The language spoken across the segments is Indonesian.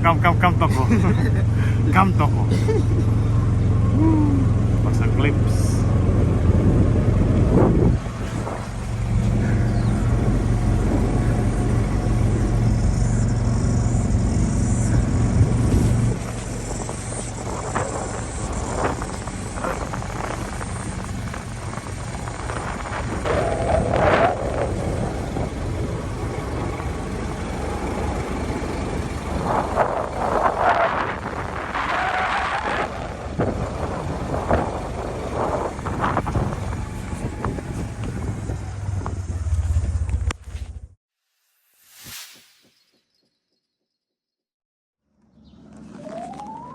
Kam toko. Kam toko. Pasang clips.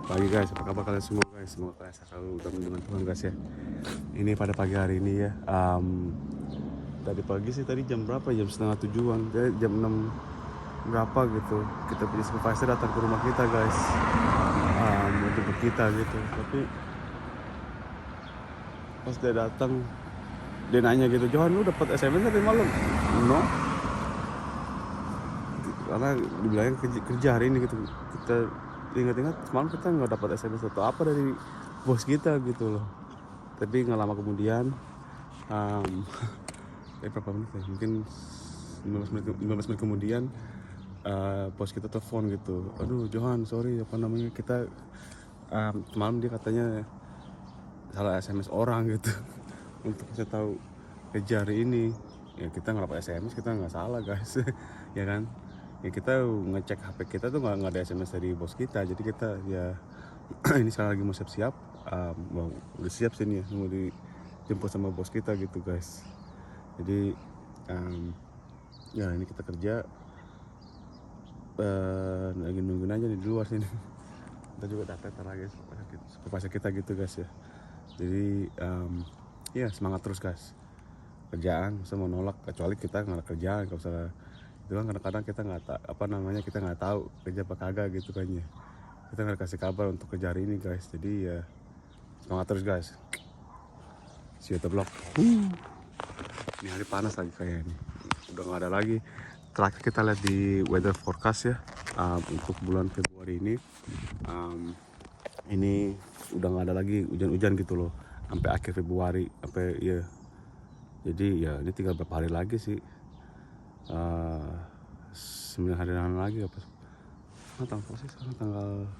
Pagi guys, apa kabar kalian semua guys? Semoga kalian selalu dalam lindungan Tuhan guys ya. Ini pada pagi hari ini ya. Tadi pagi sih, tadi jam berapa? Jam setengah tujuan, jam 6 berapa gitu. Kita punya supervisor datang ke rumah kita guys, untuk kita gitu. Tapi pas dia datang, dia nanya gitu, Johan lu dapat SMS tadi malam? No. Karena dibilangnya kerja hari ini gitu. Kita ingat-ingat semalam kita nggak dapat SMS atau apa dari bos kita gitu loh. Tapi nggak lama kemudian, berapa menit ya? Mungkin 15 menit kemudian, bos kita telepon gitu. Aduh Johan, sorry apa namanya, kita semalam dia katanya salah SMS orang gitu untuk saya tahu kerja hari ini. Ya kita nggak dapat SMS, kita nggak salah guys. Ya kan, ya kita ngecek HP kita tuh nggak ada SMS dari bos kita. Jadi kita ya ini sekarang lagi mau siap-siap, mau udah siap sini ya, mau dijemput sama bos kita gitu guys. Jadi ya ini kita kerja, lagi nungguin aja nih di luar sini. Kita juga datang lagi supervisor kita gitu guys ya. Jadi ya semangat terus guys. Kerjaan masa mau nolak, kecuali kita nggak ada kerjaan, nggak usah. Itu kan kadang-kadang kita kita nggak tahu kerja apa kagak gitu kan ya. Kita nggak kasih kabar untuk kerja hari ini guys. Jadi ya semangat terus guys. See you at the block. Ini hari panas lagi kayak ini. Udah nggak ada lagi. Terakhir kita lihat di weather forecast ya, untuk bulan Februari ini. Ini udah nggak ada lagi hujan-hujan gitu loh sampai akhir Februari, sampai ya. Jadi ya ini tinggal berapa hari lagi sih, 9 hari lagi apa? Tanggal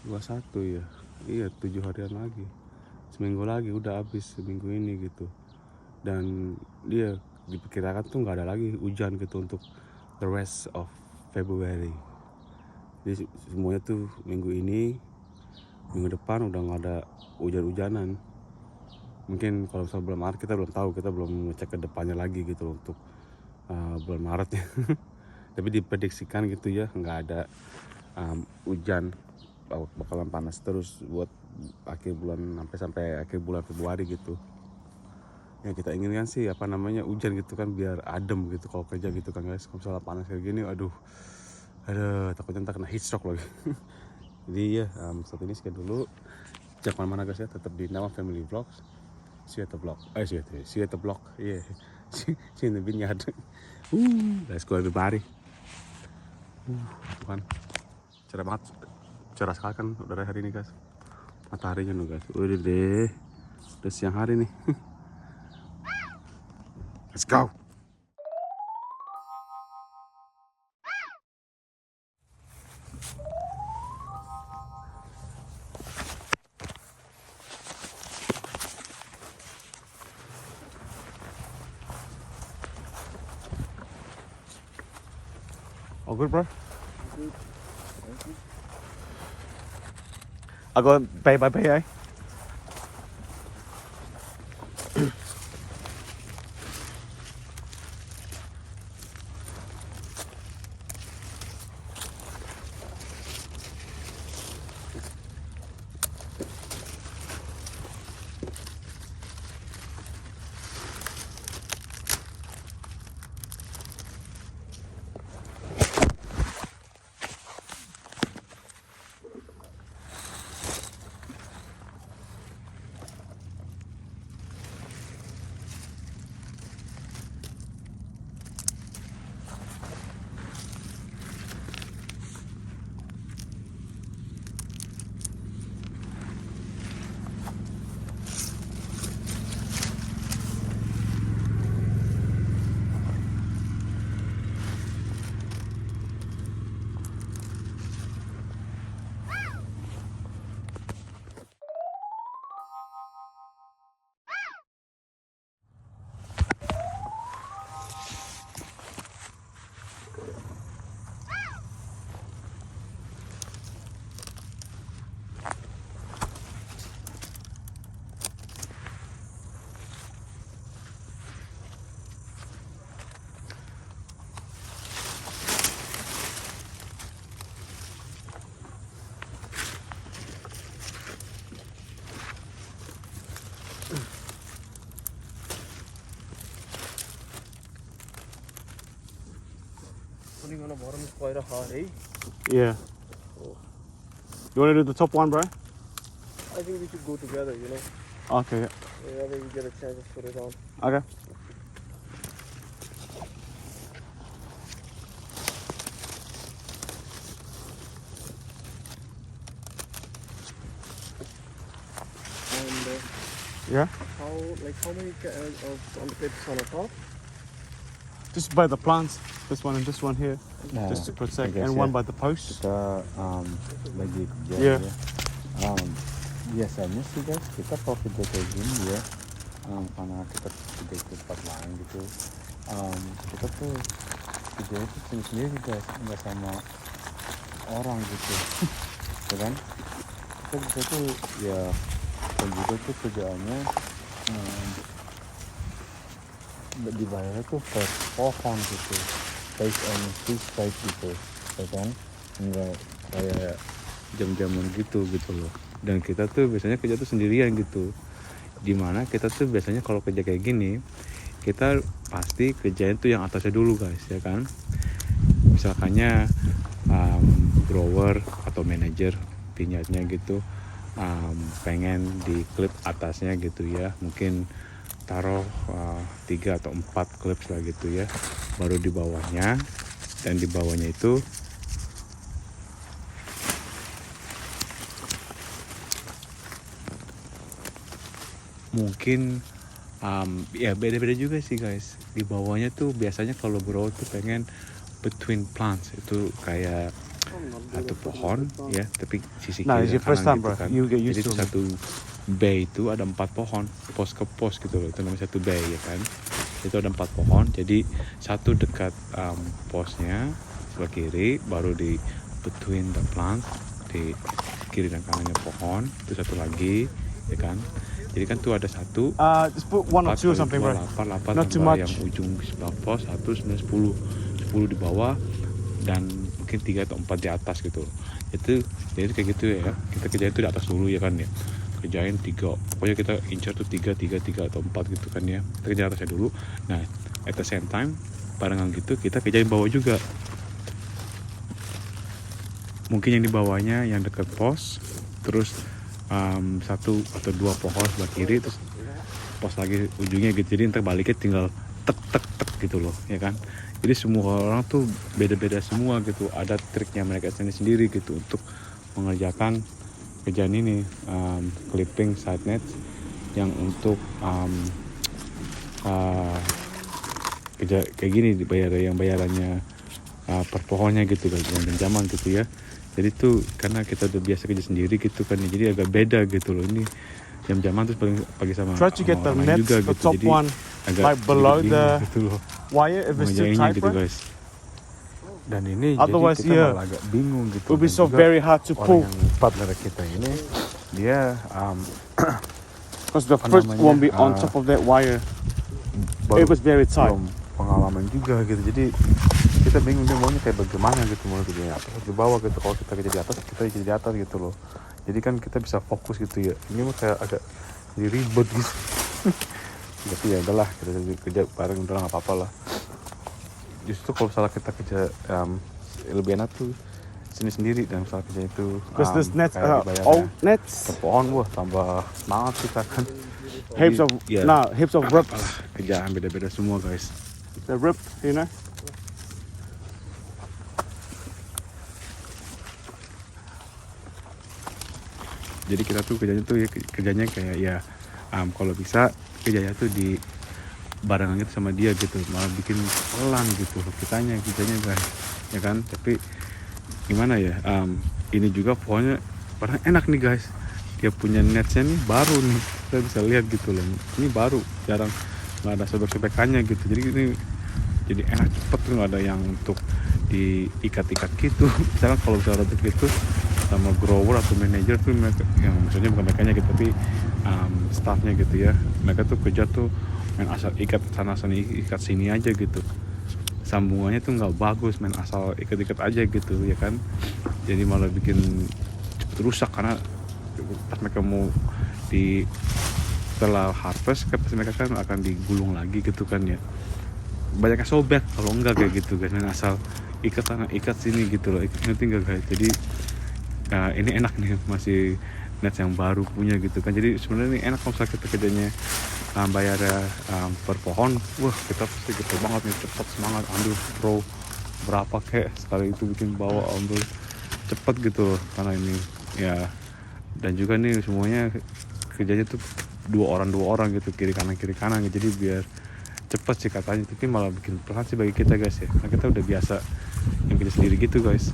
21 ya. Iya 7 harian lagi, seminggu lagi udah habis seminggu ini gitu. Dan dia diperkirakan tuh nggak ada lagi hujan gitu untuk the rest of February. Jadi semuanya tuh minggu ini, minggu depan udah nggak ada hujan-hujanan. Mungkin kalau misalnya bulan Maret kita belum tahu, kita belum ngecek ke depannya lagi gitu untuk bulan Maret ya. Tapi diprediksikan gitu ya, nggak ada hujan, bakalan panas terus buat akhir bulan sampai akhir bulan Februari gitu. Yang kita inginkan sih apa namanya hujan gitu kan, biar adem gitu kalau kerja gitu kan guys. Kalau misalnya panas kayak gini, aduh takutnya ntar kena heat stroke lagi. Jadi ya saat ini sekian dulu. Jangan kemana-mana guys ya, tetap di Nawang Family Vlogs. See you at the block. See you at the block. Yeah. See you in the vineyard. Let's go everybody. Tuhan, cerah banget, cerah sekali kan udara hari ini guys. Mataharinya nih guys. Udah deh, udah siang hari nih. Let's go. All good, bro? Good. Thank you. I'll go pay by pay, eh? putting on the bottom is quite a hard, eh? Yeah. Oh. You want to do the top one, bro? I think we should go together, you know. Okay. Whenever we get a chance to put it on. Okay. And Yeah. how many on the clips on the top? Just by the plants. This one and this one here. Nah, Just to protect. I guess, And one yeah. by the post. Kita lagi kerja Yeah. ya. Biasanya sih guys kita kalau kerja kayak gini ya, karena kita kerja di tempat lain gitu, kita tuh kerja itu sendiri guys, nggak sama orang gitu. Ya kan, kita tuh ya dan juga tuh kerjaannya dibayarnya tuh per pohon gitu, based on fish type gitu, ya kan, nggak kayak jam-jaman gitu loh. Dan kita tuh biasanya kerja tuh sendirian gitu, dimana kita tuh biasanya kalau kerja kayak gini kita pasti kerjain tuh yang atasnya dulu guys, ya kan. Misalkannya grower atau manager pinyatnya gitu pengen di klip atasnya gitu ya, mungkin taruh 3 atau 4 clips lah gitu ya, baru di bawahnya. Dan di bawahnya itu mungkin ya beda-beda juga sih guys. Di bawahnya tuh biasanya kalau grow tuh pengen between plants itu kayak satu pohon ya, tapi sisi Nah, it's kiri your dan first time, kanan gitu bro. kan. You get used Jadi to itu it. satu bay itu ada 4 pohon, pos ke pos gitu loh, itu namanya satu bay ya kan. Itu ada 4 pohon, jadi satu dekat posnya sebelah kiri, baru di between the plant di kiri dan kanannya pohon, itu satu lagi ya kan. Jadi kan tuh ada satu Just put 1 or 2 or something, bro. 8 Not too tambah much. yang ujung sebelah pos 1 9 10 di bawah dan mungkin 3 atau 4 di atas gitu. Itu jadi kayak gitu ya, kita kerjain itu di atas dulu ya kan ya, kerjain 3, pokoknya kita incar tuh 3 atau 4 gitu kan ya, kita kerjain atasnya dulu. Nah at the same time barengan gitu kita kerjain bawah juga, mungkin yang di bawahnya yang dekat pos, terus 1 atau 2 pohon sebelah kiri, terus pos lagi ujungnya gitu. Jadi ntar baliknya tinggal tek gitu loh ya kan. Jadi semua orang tuh beda-beda semua gitu, ada triknya mereka sendiri gitu untuk mengerjakan kerjaan ini, clipping side net yang untuk kerja kayak gini dibayar yang bayarannya per pohonnya gitu kan, dengan zaman gitu ya. Jadi tuh karena kita udah biasa kerja sendiri gitu kan, jadi agak beda gitu loh. Ini jam-jaman terus pagi sama Try to get the orang lain nets, juga the gitu. top Jadi one, agak like below sedikit the bingung gitu loh wire if it's too mengerjainnya tight, gitu bro. guys. Dan ini Otherwise, jadi kita yeah, malah agak bingung gitu. It will be Dan so juga very hard to orang pull yang partner kita ini dia because the apa first namanya, won't be on top of that wire. It was very tight. belum pengalaman juga gitu, jadi kita bingung dia maunya kayak bagaimana gitu, mau kerja di atas atau di bawah gitu. Kalau kita kerja di atas, kita kerja di atas gitu loh, jadi kan kita bisa fokus gitu ya. Ini mah kayak agak jadi ribet gitu. Tapi ya udahlah, kita kerja bareng udah nggak apa-apa lah. Justru kalau misalnya kita kerja lebih enak tuh sini sendiri, dan misalnya kerja itu Because this nets kayak are dibayarnya old ke nets, pohon, wah tambah semangat kita kan. heaps of ya, heaps of ripped. apalah, kerjaan beda-beda semua guys. They're ripped, you know. Jadi kita tuh kerjanya kayak ya kalau bisa kerjanya tuh di barengan gitu sama dia gitu, malah bikin pelan gitu kitanya guys ya kan. Tapi gimana ya, ini juga pohonnya padahal enak nih guys, dia punya netsnya nih baru nih, kita bisa lihat gitu loh, ini baru, jarang, nggak ada sobek-sobekannya gitu. Jadi ini jadi enak, cepet tuh, nggak ada yang untuk diikat-ikat gitu. Misalkan kalau misalnya untuk gitu sama grower atau manager tuh mereka, yang maksudnya bukan mereka gitu, tapi staffnya gitu ya, mereka tuh kerja tuh main asal ikat sana ikat sini aja gitu, sambungannya tuh nggak bagus, main asal ikat-ikat aja gitu ya kan. Jadi malah bikin cepet rusak, karena pas mereka mau setelah harvest kan pasti mereka kan akan digulung lagi gitu kan ya. banyaknya sobek kalau enggak kayak gitu guys. Main asal ikat sana ikat sini gitu loh, ngerti enggak guys. Jadi ini enak nih, masih net yang baru punya gitu kan. Jadi sebenarnya ini enak kalau misalnya kita kerjanya bayar per pohon, wah kita pasti gitu banget nih, cepat semangat ambil pro berapa kayak sekali itu bikin bawa ambil cepat gitu loh. Karena ini ya, dan juga nih semuanya kerjanya tuh dua orang gitu, kiri kanan gitu. Jadi biar cepat sih katanya, tapi malah bikin pelan sih bagi kita guys ya, karena kita udah biasa yang kita sendiri gitu guys.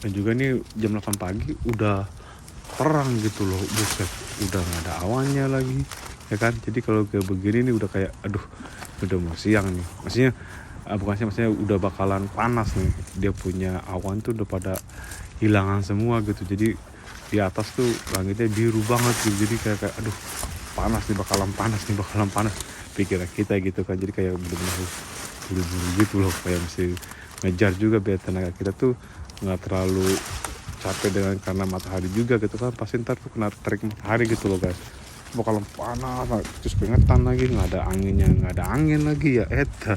Dan juga nih jam 8 pagi udah terang gitu loh, buset, udah nggak ada awannya lagi ya kan. Jadi kalau kayak begini nih udah kayak aduh udah mau siang nih, maksudnya maksudnya udah bakalan panas nih, dia punya awan tuh udah pada hilangan semua gitu. Jadi di atas tuh langitnya biru banget gitu, jadi kayak aduh panas nih, bakalan panas pikiran kita gitu kan. Jadi kayak bener-bener buru-buru gitu loh, kayak mesti ngejar juga biar tenaga kita tuh nggak terlalu capek dengan karena matahari juga gitu kan. Pasti ntar tuh kena terik matahari gitu loh guys, bakalan panas terus keringetan lagi, nggak ada angin lagi ya eta.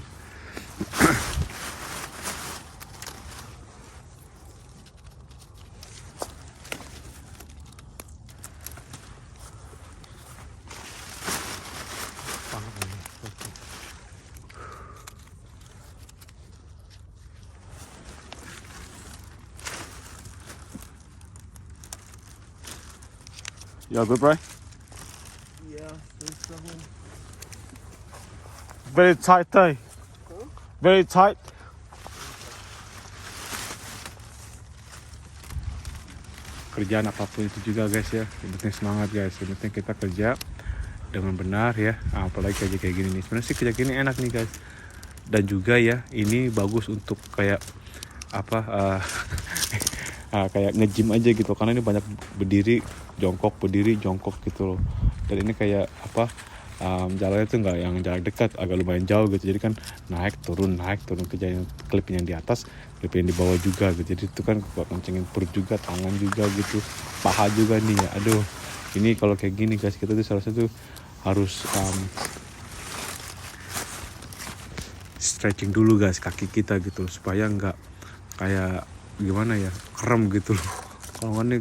Yeah, good, bro. Yeah, think so. Very tight day. Very tight. Kerjaan apapun itu juga guys ya, yang penting semangat guys, yang penting kita kerja dengan benar ya. Apalagi kerja kayak gini nih, sebenarnya sih kerja gini enak nih guys. Dan juga ya ini bagus untuk kayak apa kayak nge-gym aja gitu, karena ini banyak berdiri jongkok gitu loh. Dan ini kayak apa, jalannya tuh nggak yang jarak dekat, agak lumayan jauh gitu. Jadi kan naik turun kerjanya, klip yang di atas, klip yang di bawah juga gitu. Jadi itu kan buat kencengin perut juga, tangan juga gitu, paha juga nih ya. Aduh ini kalau kayak gini guys, kita tuh salah satu harus stretching dulu guys kaki kita gitu, supaya nggak kayak gimana ya, krem gitu loh.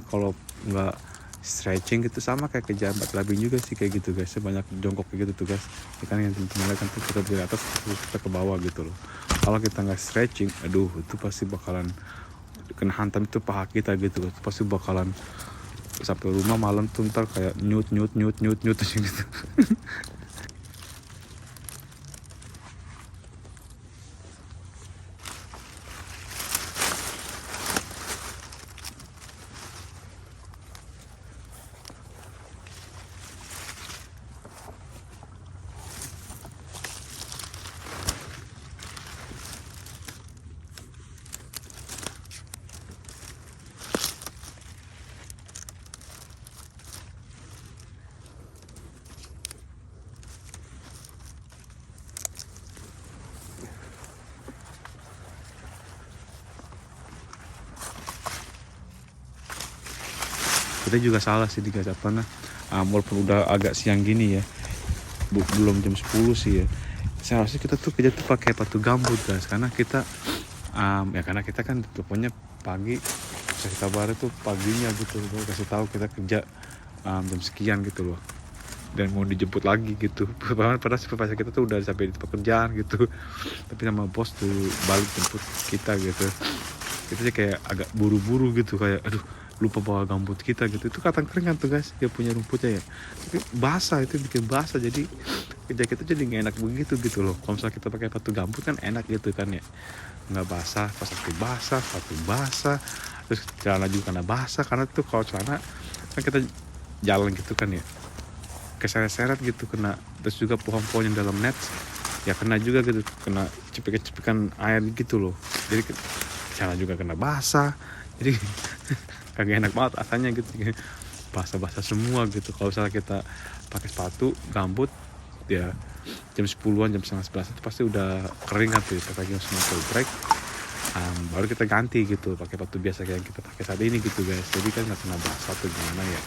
Kalau nggak stretching gitu sama kayak kerjaan Mbak Labing juga sih kayak gitu guys, banyak jongkok kayak gitu tuh guys ya kan. Yang teman-teman kan tuh kita dari atas terus kita ke bawah gitu loh. Kalau kita nggak stretching, aduh itu pasti bakalan kena hantam itu paha kita gitu, itu pasti bakalan sampai rumah malam tuh ntar kayak nyut gitu. Kita juga salah sih guys, walaupun udah agak siang gini ya, belum jam 10 sih ya, seharusnya kita tuh kerja tuh pakai sepatu gambut guys, karena kita karena kita kan pokoknya pagi kasih kabar itu paginya gitu, kasih tahu kita kerja jam sekian gitu loh. dan mau dijemput lagi gitu. Padahal supervisor kita tuh udah sampai di pekerjaan gitu, tapi sama bos tuh balik jemput kita gitu. Kita sih kayak agak buru-buru gitu, kayak aduh lupa bawa gambut kita gitu. Itu kacang kering kan tuh guys, dia punya rumputnya ya, tapi basah, itu bikin basah, jadi kerja kita jadi nggak enak begitu gitu loh. Kalau misalnya kita pakai sepatu gambut kan enak gitu kan ya, nggak basah, pas sepatu basah, terus celana juga kena basah, karena tuh kalau celana kan kita jalan gitu kan ya, keseret-seret gitu kena, terus juga pohon-pohon yang dalam net ya kena juga gitu, kena cepikan air gitu loh, jadi celana juga kena basah, jadi kagak enak banget rasanya gitu, basah-basah semua gitu. Kalau misalnya kita pakai sepatu gambut ya jam 10-an, jam setengah 11 itu pasti udah kering kan tuh, pas lagi mau break, baru kita ganti gitu pakai sepatu biasa kayak yang kita pakai saat ini gitu guys, jadi kan nggak kena basah tuh gimana ya.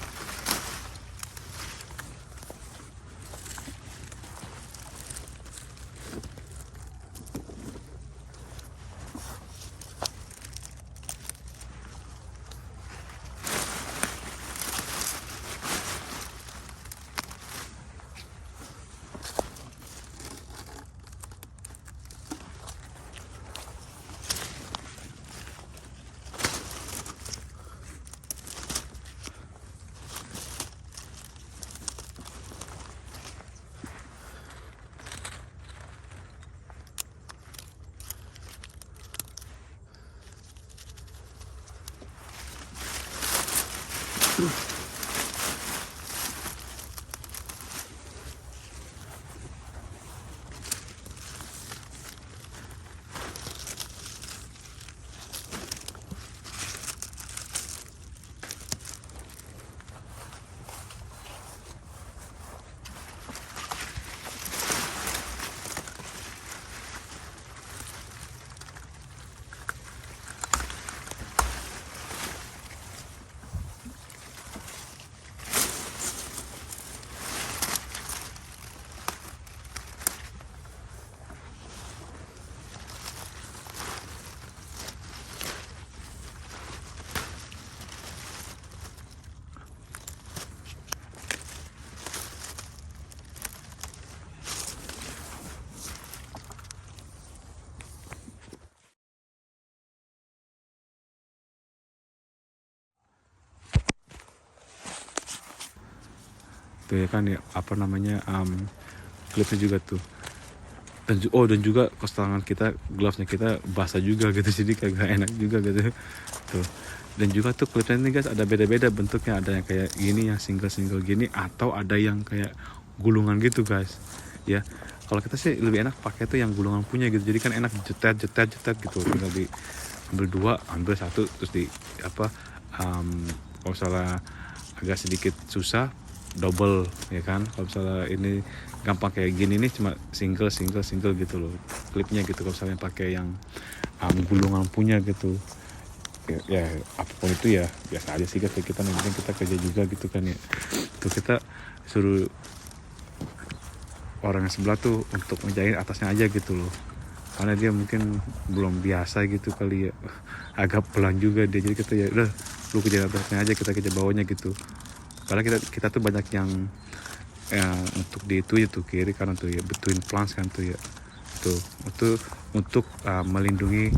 Tuh ya kan ya, apa namanya, klipnya juga tuh, dan juga kos tangan kita, glovesnya kita basah juga gitu, jadi kagak enak juga gitu tuh. Dan juga tuh klipnya ini guys ada beda-beda bentuknya, ada yang kayak gini, yang single gini, atau ada yang kayak gulungan gitu guys ya. Kalau kita sih lebih enak pakai tuh yang gulungan punya gitu, jadi kan enak jetet gitu, tinggal ambil dua, ambil satu, terus di apa, kalau misalnya agak sedikit susah double ya kan. Kalau misalnya ini gampang kayak gini nih, cuma single gitu loh klipnya gitu. Kalau misalnya pakai yang gulungan punya gitu ya apapun itu ya biasa aja sih guys, kita nanti kita kerja juga gitu kan ya. Tuh kita suruh orang yang sebelah tuh untuk ngejahin atasnya aja gitu loh, karena dia mungkin belum biasa gitu kali ya, agak pelan juga dia, jadi kita ya udah lu kerja atasnya aja, kita kerja bawahnya gitu. Karena kita tuh banyak yang untuk di itu kiri kanan tuh ya, between plants kan tuh ya, tuh itu untuk melindungi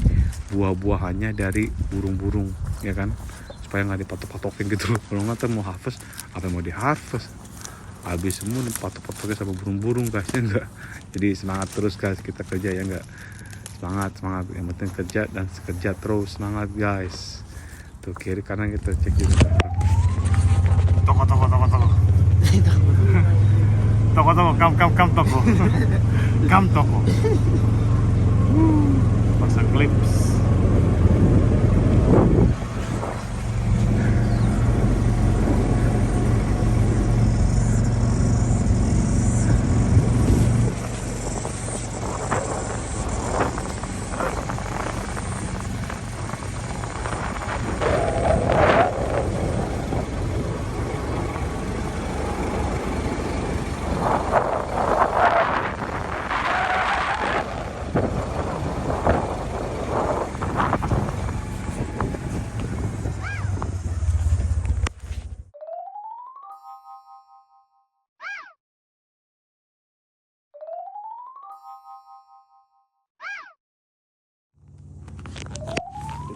buah-buahannya dari burung-burung ya kan, supaya nggak dipatok-patokin gitu loh. Kalau nggak tuh mau harvest, apa mau di harvest habis semua dipatok-patokin sama burung-burung guys ya enggak. Jadi semangat terus guys kita kerja ya enggak, semangat yang penting kerja terus, semangat guys. Tuh kiri kanan kita cek juga. Toko kam toko pasang clips.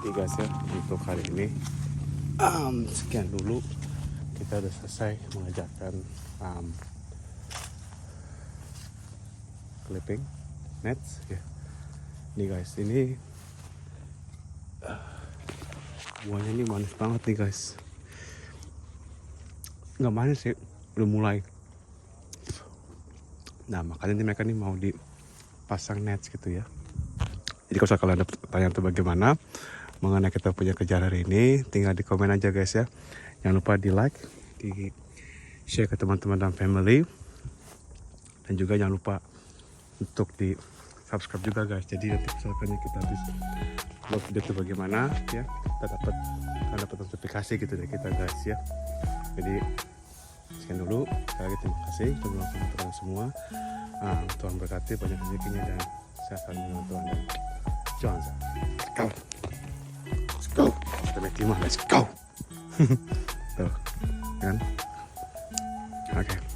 Jadi guys ya, untuk hari ini sekian dulu, kita udah selesai mengerjakan clipping nets ya. Nih guys, ini buahnya ini manis banget nih guys. Nggak manis sih, udah mulai. Nah makanya nih mereka nih mau dipasang nets gitu ya. Jadi kalau kalian ada pertanyaan tuh bagaimana mengenai kita punya kejar hari ini, tinggal di komen aja guys ya. Jangan lupa di like, di share ke teman-teman dan family, dan juga jangan lupa untuk di subscribe juga guys. Jadi nanti misalkan kita habis upload video itu bagaimana ya, kita dapat notifikasi gitu dari kita guys ya. Jadi sekian dulu, sekali lagi terima kasih untuk teman-teman semua. Tuhan berkati, banyak rezekinya dan sehat selalu Tuhan, dan jangan let's go, let's go. Tuh kan, oke.